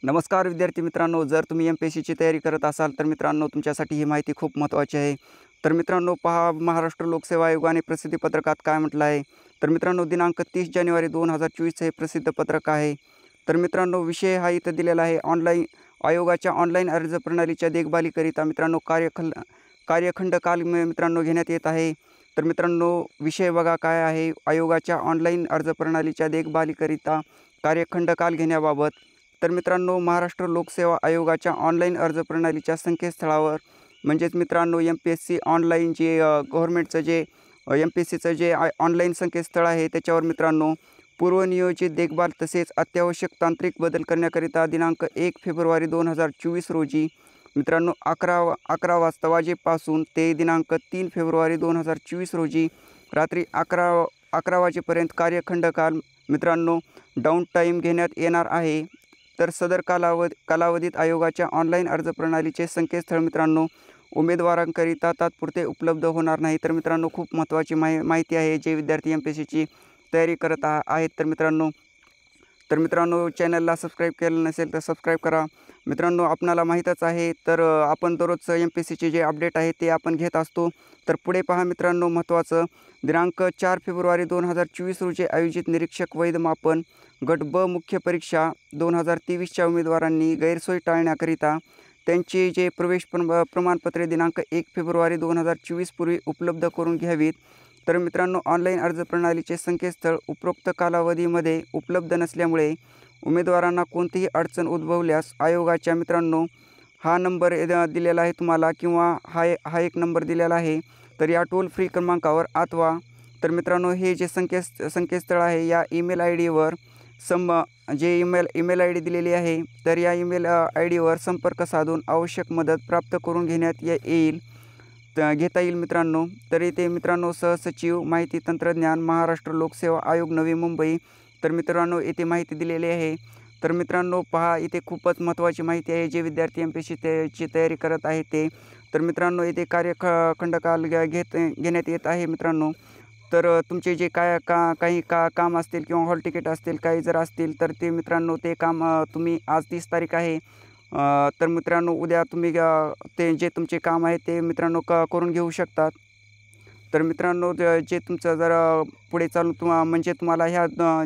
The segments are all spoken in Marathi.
नमस्कार विद्यार्थी मित्रांनो, जर तुम्ही एम-पी-एस-सीची तयारी करत असाल तर मित्रांनो तुमच्यासाठी ही माहिती खूप महत्त्वाची आहे. तर मित्रांनो पहा, महाराष्ट्र लोकसेवा आयोगाने प्रसिद्धी पत्रकात काय म्हटलं आहे. तर मित्रांनो दिनांक 30 जानेवारी 2024 हे प्रसिद्ध पत्रक आहे. तर मित्रांनो विषय हा इथं दिलेला आहे, ऑनलाईन आयोगाच्या ऑनलाईन अर्ज प्रणालीच्या देखभालीकरिता मित्रांनो कार्यखंड काल मित्रांनो घेण्यात येत आहे. तर मित्रांनो विषय बघा काय आहे, आयोगाच्या ऑनलाईन अर्ज प्रणालीच्या देखभालीकरिता कार्यखंड काल घेण्याबाबत. तर मित्रांनो महाराष्ट्र लोकसेवा आयोगाच्या ऑनलाईन अर्ज प्रणालीच्या संकेतस्थळावर म्हणजेच मित्रांनो एम-पी-एस-सी ऑनलाईन जे गव्हर्नमेंटचं जे एम-पी-एस-सीचं जे ऑनलाईन संकेतस्थळ आहे त्याच्यावर मित्रांनो पूर्वनियोजित देखभाल तसेच अत्यावश्यक तांत्रिक बदल करण्याकरिता दिनांक 1 फेब्रुवारी 2024 रोजी मित्रांनो 11 वाजता वाजेपासून ते दिनांक 3 फेब्रुवारी 2024 रोजी रात्री 11 वाजेपर्यंत कार्यखंड काल मित्रांनो डाऊन टाईम घेण्यात येणार आहे. तर सदर कालावधीत आयोगाच्या ऑनलाईन अर्ज प्रणालीचे संकेतस्थळ मित्रांनो उमेदवारांकरिता तात्पुरते उपलब्ध होणार नाही. तर मित्रांनो खूप महत्त्वाची माहिती आहे, जे विद्यार्थी एम-पी-एस-सीची तयारी करत आहेत. तर मित्रांनो चॅनलला सबस्क्राईब केलं नसेल तर सबस्क्राईब करा. मित्रांनो आपणाला माहीतच आहे, तर आपण दररोजचं एम-पी-एस-सीचे जे अपडेट आहे ते आपण घेत असतो. तर पुढे पहा मित्रांनो, महत्त्वाचं दिनांक 4 फेब्रुवारी 2024 रोजी आयोजित निरीक्षक वैधमापन गट ब मुख्य परीक्षा 2023च्या उमेदवारांनी गैरसोय टाळण्याकरिता त्यांची जे प्रमाणपत्रे दिनांक 1 फेब्रुवारी 2024 पूर्वी उपलब्ध करून घ्यावीत. तर मित्रांनो ऑनलाईन अर्ज प्रणालीचे संकेतस्थळ उपरोक्त कालावधीमध्ये उपलब्ध नसल्यामुळे उमेदवारांना कोणतीही अडचण उद्भवल्यास आयोगाच्या मित्रांनो हा नंबर दिलेला आहे तुम्हाला, किंवा हा एक नंबर दिलेला आहे. तर या टोल फ्री क्रमांकावर अथवा तर मित्रांनो हे जे संकेतस्थळ आहे या ईमेल आय डीवर जे ईमेल आय डी दिलेली आहे, तर या ईमेल आय डीवर संपर्क साधून आवश्यक मदत प्राप्त करून घेता येईल मित्रांनो. तर इथे मित्रांनो सहसचिव माहिती तंत्रज्ञान महाराष्ट्र लोकसेवा आयोग नवी मुंबई. तर मित्रांनो येथे माहिती दिलेली आहे. तर मित्रांनो पहा, इथे खूपच महत्त्वाची माहिती आहे, जे विद्यार्थी एम-पी-एस-सीची तयारी करत आहे ते. तर मित्रांनो इथे कार्यखंडकाल घेण्यात येत आहे मित्रांनो. तर तुमचे जे काही काम असतील किंवा हॉल तिकीट असतील काही जर असतील तर ते मित्रांनो ते काम तुम्ही आज 30 तारीख आहे, तर मित्रांनो उद्या तुम्ही ते जे तुमचे काम आहे ते मित्रांनो करून घेऊ शकतात. तर मित्रांनो जे तुमचं जर पुढे चालून म्हणजे तुम्हाला ह्या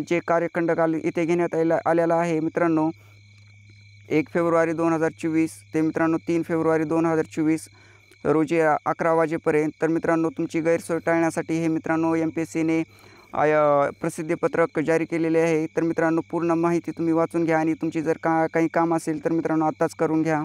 जे कार्यखंड काल इथे घेण्यात आलेला आहे मित्रांनो 1 फेब्रुवारी 2024 ते मित्रांनो 3 फेब्रुवारी 2024 रोजी 11 वाजेपर्यंत. तर मित्रांनो तुमची गैरसोय टाळण्यासाठी हे मित्रांनो एम-पी-एस-सीने प्रसिद्धीपत्रक जारी केलेले आहे. तर मित्रांनो पूर्ण माहिती तुम्ही वाचून घ्या आणि तुमची जर काही काम असेल तर मित्रांनो आत्ताच करून घ्या.